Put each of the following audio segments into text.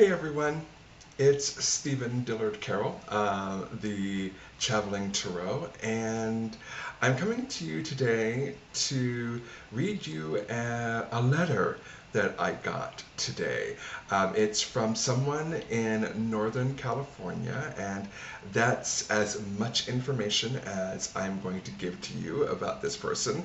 Hey everyone, it's Stephen Dillard Carroll, the Traveling Tarot, and I'm coming to you today to read you a letter that I got today. It's from someone in Northern California, and that's as much information as I'm going to give to you about this person.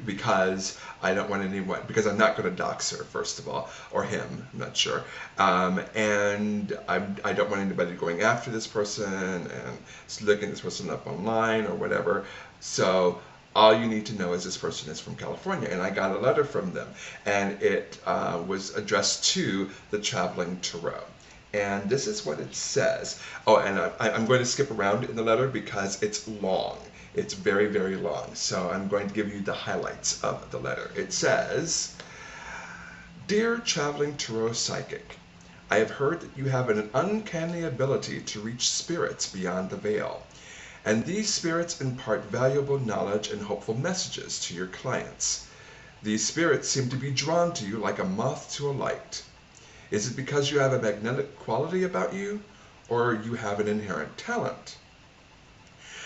Because I don't want anyone, because I'm not going to dox her, first of all, or him, I'm not sure. And I don't want anybody going after this person and looking this person up online or whatever. So all you need to know is this person is from California, and I got a letter from them, and it was addressed to the Traveling Tarot. And this is what it says. Oh, and I'm going to skip around in the letter because it's long. It's very, very long. So I'm going to give you the highlights of the letter. It says, "Dear Traveling Tarot Psychic, I have heard that you have an uncanny ability to reach spirits beyond the veil, and these spirits impart valuable knowledge and hopeful messages to your clients. These spirits seem to be drawn to you like a moth to a light. Is it because you have a magnetic quality about you, or you have an inherent talent?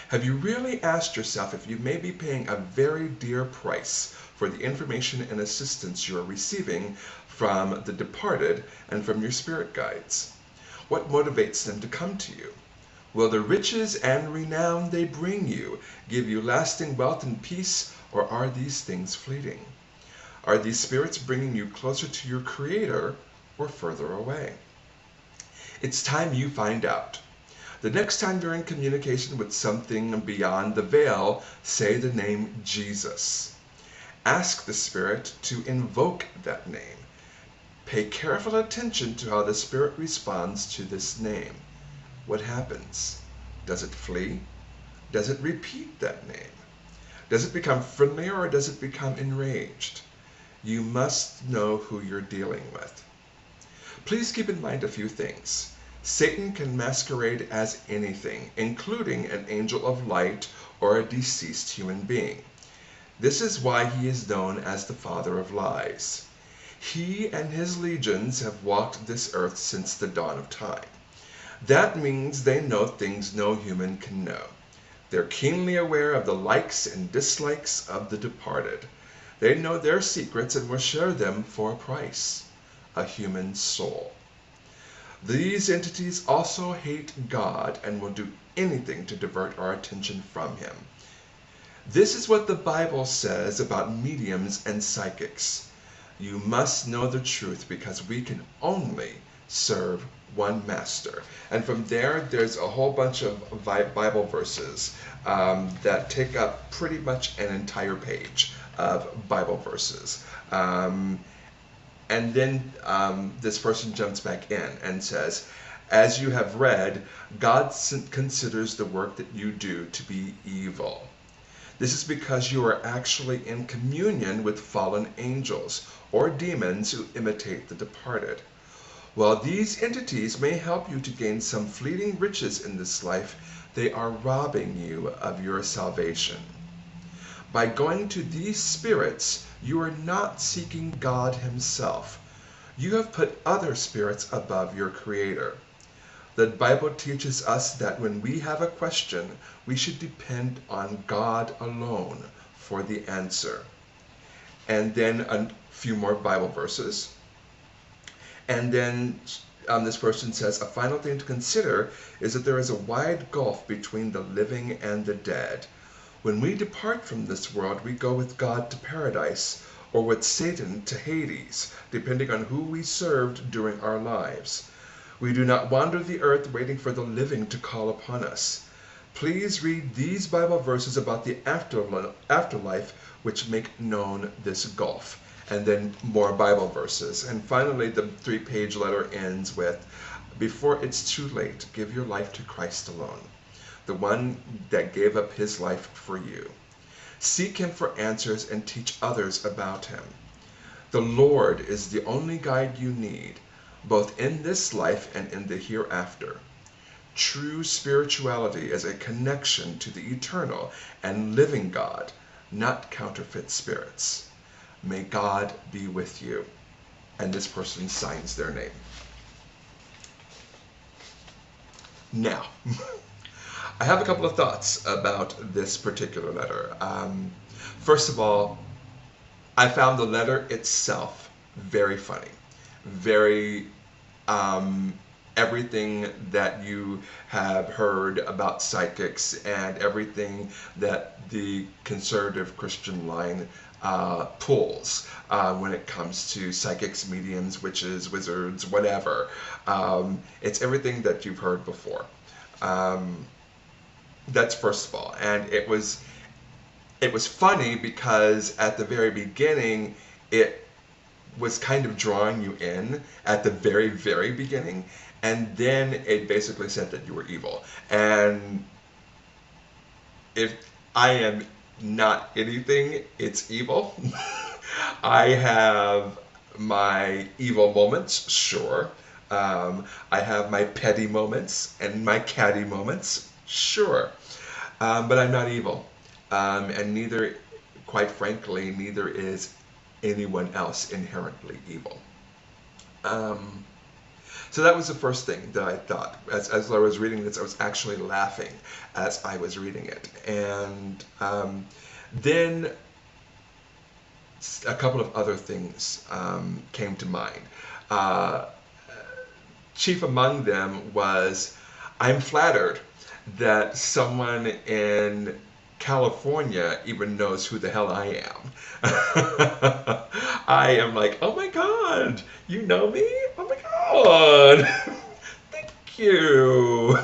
Have you really asked yourself if you may be paying a very dear price for the information and assistance you are receiving from the departed and from your spirit guides? What motivates them to come to you? Will the riches and renown they bring you give you lasting wealth and peace, or are these things fleeting? Are these spirits bringing you closer to your Creator or further away? It's time you find out. The next time you're in communication with something beyond the veil, say the name Jesus. Ask the spirit to invoke that name. Pay careful attention to how the spirit responds to this name. What happens? Does it flee? Does it repeat that name? Does it become friendlier, or does it become enraged? You must know who you're dealing with. Please keep in mind a few things. Satan can masquerade as anything, including an angel of light or a deceased human being. This is why he is known as the father of lies. He and his legions have walked this earth since the dawn of time. That means they know things no human can know. They're keenly aware of the likes and dislikes of the departed. They know their secrets and will share them for a price: a human soul. These entities also hate God and will do anything to divert our attention from Him. This is what the Bible says about mediums and psychics. You must know the truth, because we can only serve one master. And from there's a whole bunch of Bible verses that take up pretty much an entire page of Bible verses. And then this person jumps back in and says, "As you have read, God considers the work that you do to be evil. This is because you are actually in communion with fallen angels or demons who imitate the departed. While these entities may help you to gain some fleeting riches in this life, they are robbing you of your salvation. By going to these spirits, you are not seeking God Himself. You have put other spirits above your Creator. The Bible teaches us that when we have a question, we should depend on God alone for the answer." And then a few more Bible verses. And then this person says, "A final thing to consider is that there is a wide gulf between the living and the dead. When we depart from this world, we go with God to paradise, or with Satan to Hades, depending on who we served during our lives. We do not wander the earth waiting for the living to call upon us. Please read these Bible verses about the afterlife, which make known this gulf." And then more Bible verses. And finally, the 3-page letter ends with, "Before it's too late, give your life to Christ alone, the one that gave up His life for you. Seek Him for answers and teach others about Him. The Lord is the only guide you need, both in this life and in the hereafter. True spirituality is a connection to the eternal and living God, not counterfeit spirits. May God be with you." and this person signs their name. Now, I have a couple of thoughts about this particular letter. First of all, I found the letter itself very funny, very everything that you have heard about psychics and everything that the conservative Christian line pulls when it comes to psychics, mediums, witches, wizards, whatever. It's everything that you've heard before. That's first of all, and it was funny because at the very beginning it was kind of drawing you in at the very, very beginning, and then it basically said that you were evil. And if I am not anything, it's evil. I have my evil moments, sure. I have my petty moments and my catty moments, sure. But I'm not evil. And neither, quite frankly, neither is anyone else inherently evil. So that was the first thing that I thought. As I was reading this, I was actually laughing as I was reading it. And then a couple of other things came to mind. Chief among them was, I'm flattered that someone in California even knows who the hell I am. I am like, oh my God, you know me? Oh my God. Thank you.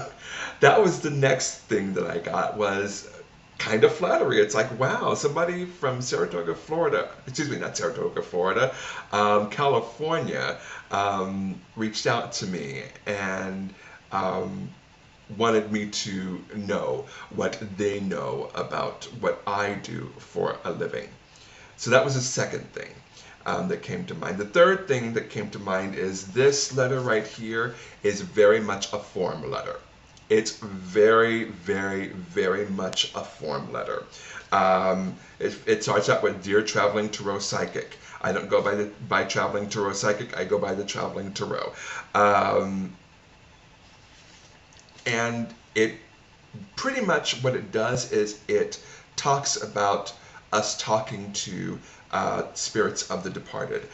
That was the next thing that I got, was kind of flattery. It's like, wow, somebody from Saratoga, Florida, excuse me, not Saratoga, Florida, California, reached out to me and wanted me to know what they know about what I do for a living. So that was the second thing that came to mind. The third thing that came to mind is this letter right here is very much a form letter. It's very, very, very much a form letter. It starts out with, Dear Traveling Tarot Psychic. I don't go by Traveling Tarot Psychic, I go by the Traveling Tarot. And it pretty much, what it does is it talks about us talking to spirits of the departed,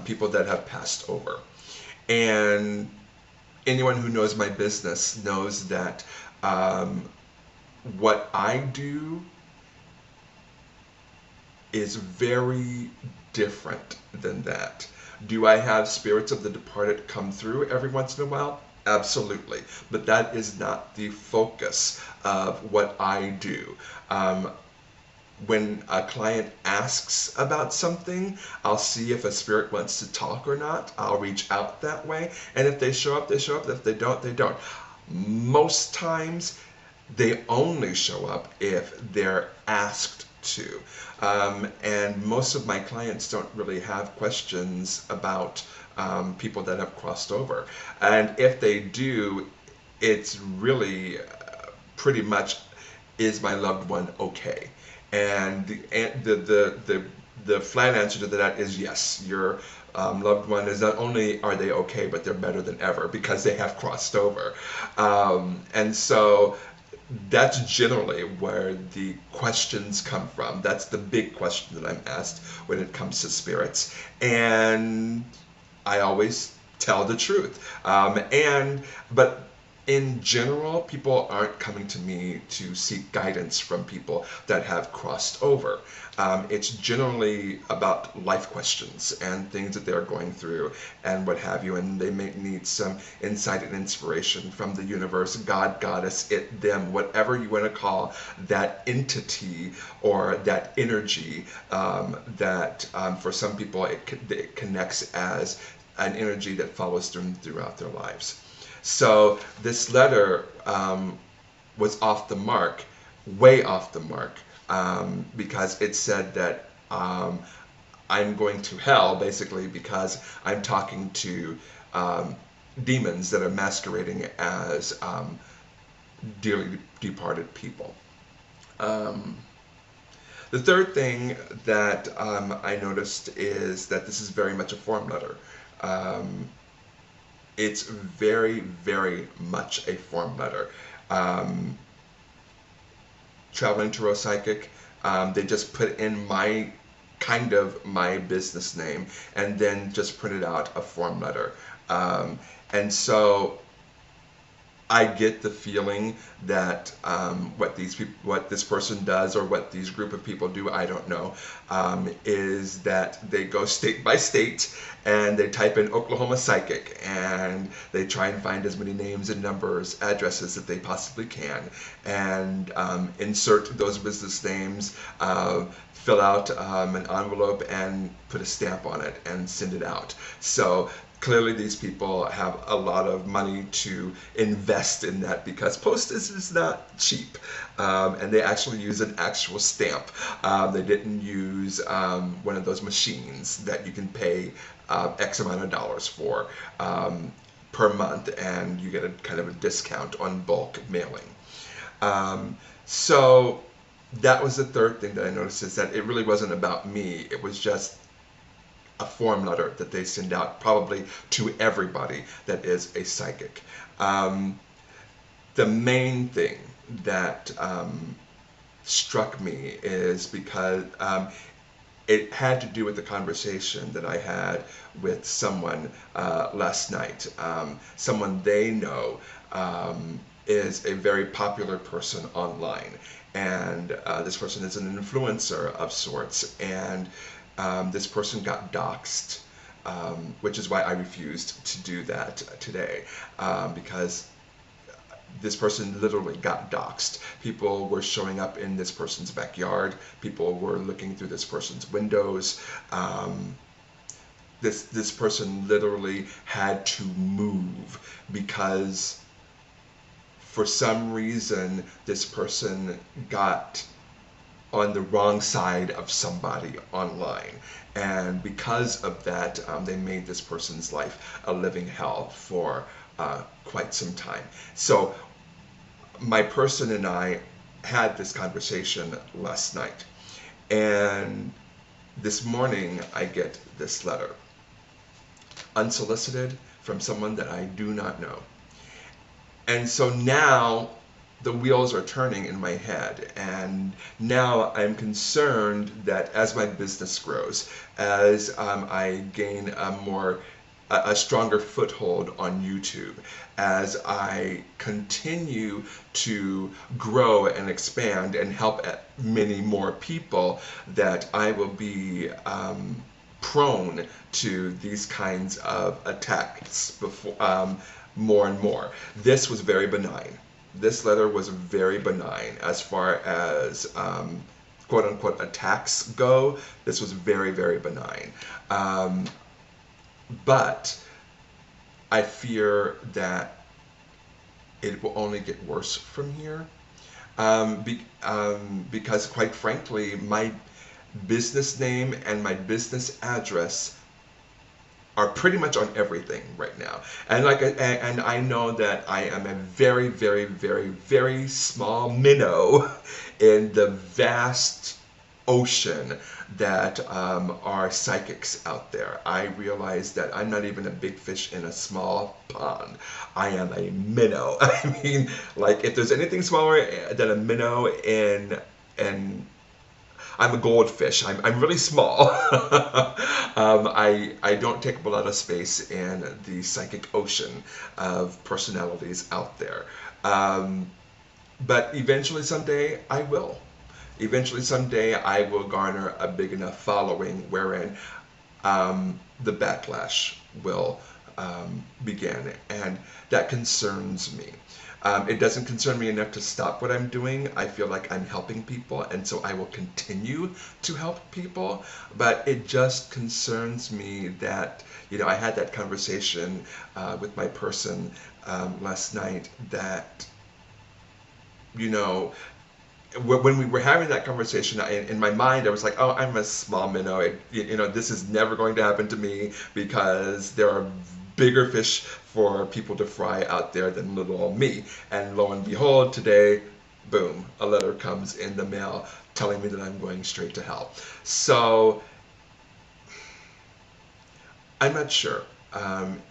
people that have passed over. And anyone who knows my business knows that what I do is very different than that. Do I have spirits of the departed come through every once in a while? Absolutely. But that is not the focus of what I do. When a client asks about something, I'll see if a spirit wants to talk or not. I'll reach out that way. And if they show up, they show up. If they don't, they don't. Most times, they only show up if they're asked to. And most of my clients don't really have questions about people that have crossed over. And if they do, it's really pretty much, is my loved one okay? And the flat answer to that is yes. Your loved one is, not only are they okay, but they're better than ever because they have crossed over. And so that's generally where the questions come from. That's the big question that I'm asked when it comes to spirits. And I always tell the truth. But in general, people aren't coming to me to seek guidance from people that have crossed over. It's generally about life questions and things that they're going through and what have you, and they may need some insight and inspiration from the universe, God, goddess, it, them, whatever you want to call that entity or that energy that for some people it connects as an energy that follows them throughout their lives. So this letter was off the mark, way off the mark, because it said that I'm going to hell, basically, because I'm talking to demons that are masquerading as dearly departed people. The third thing that I noticed is that this is very much a form letter. Um, it's very, very much a form letter. Um, Traveling Tarot Psychic, they just put in my business name and then just printed out a form letter. And so I get the feeling that what this person does, or what these group of people do, I don't know, is that they go state by state and they type in Oklahoma Psychic and they try and find as many names and numbers, addresses that they possibly can, and insert those business names, fill out an envelope and put a stamp on it and send it out. So clearly these people have a lot of money to invest in that, because postage is not cheap, and they actually use an actual stamp. They didn't use one of those machines that you can pay X amount of dollars for per month, and you get a kind of a discount on bulk mailing. So that was the third thing that I noticed, is that it really wasn't about me. It was just a form letter that they send out, probably to everybody that is a psychic. The main thing that struck me is because it had to do with the conversation that I had with someone last night. Someone they know is a very popular person online, and this person is an influencer of sorts, and this person got doxxed, which is why I refused to do that today, because this person literally got doxxed. People were showing up in this person's backyard. People were looking through this person's windows. This person literally had to move because for some reason this person got on the wrong side of somebody online, and because of that they made this person's life a living hell for quite some time. So my person and I had this conversation last night, and this morning I get this letter, unsolicited, from someone that I do not know. And so now the wheels are turning in my head, and now I'm concerned that as my business grows, as I gain a stronger foothold on YouTube, as I continue to grow and expand and help many more people, that I will be prone to these kinds of attacks before, more and more. This was very benign. This letter was very benign as far as quote unquote attacks go. This was very, very benign. But I fear that it will only get worse from here, because quite frankly, my business name and my business address are pretty much on everything right now. And and I know that I am a very, very, very, very small minnow in the vast ocean that are psychics out there. I realize that I'm not even a big fish in a small pond. I am a minnow. I mean, like, if there's anything smaller than a minnow I'm a goldfish. I'm really small. I don't take up a lot of space in the psychic ocean of personalities out there. But eventually someday I will. Eventually someday I will garner a big enough following wherein the backlash will begin, and that concerns me. It doesn't concern me enough to stop what I'm doing. I feel like I'm helping people, and so I will continue to help people. But it just concerns me that, I had that conversation with my person last night that, when we were having that conversation, in my mind, I was like, oh, I'm a small minnow. This is never going to happen to me because there are bigger fish for people to fry out there than little old me. And lo and behold, today, boom, a letter comes in the mail telling me that I'm going straight to hell. So I'm not sure.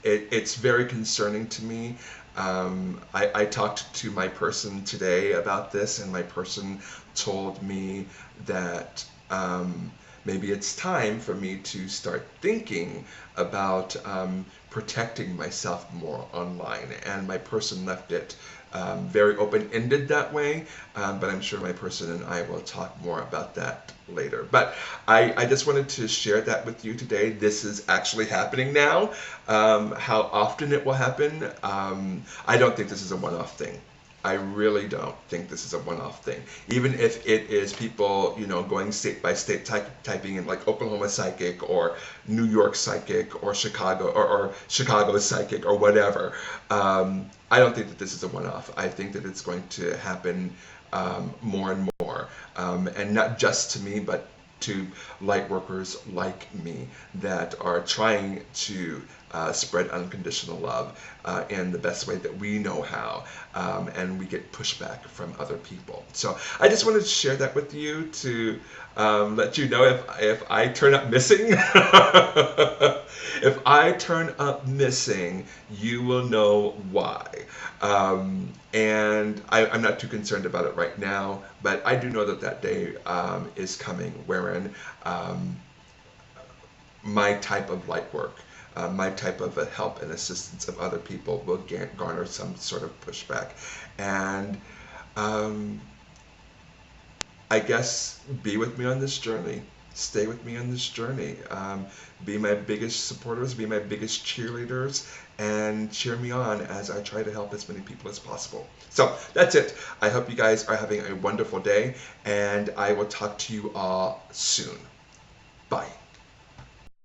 It's very concerning to me. I talked to my person today about this, and my person told me that maybe it's time for me to start thinking about protecting myself more online. And my person left it very open-ended that way, but I'm sure my person and I will talk more about that later. But I just wanted to share that with you today. This is actually happening now. How often it will happen, I don't think this is a one-off thing. I really don't think this is a one-off thing. Even if it is people, going state by state, typing in like Oklahoma psychic or New York psychic or Chicago or Chicago psychic or whatever. I don't think that this is a one-off. I think that it's going to happen more and more, and not just to me, but to light workers like me that are trying to spread unconditional love in the best way that we know how, and we get pushback from other people. So I just wanted to share that with you to let you know if I turn up missing. If I turn up missing, you will know why. And I'm not too concerned about it right now, but I do know that that day is coming wherein my type of light work, my type of help and assistance of other people will garner some sort of pushback. And I guess be with me on this journey. Stay with me on this journey. Be my biggest supporters, be my biggest cheerleaders, and cheer me on as I try to help as many people as possible. So that's it. I hope you guys are having a wonderful day, and I will talk to you all soon. Bye.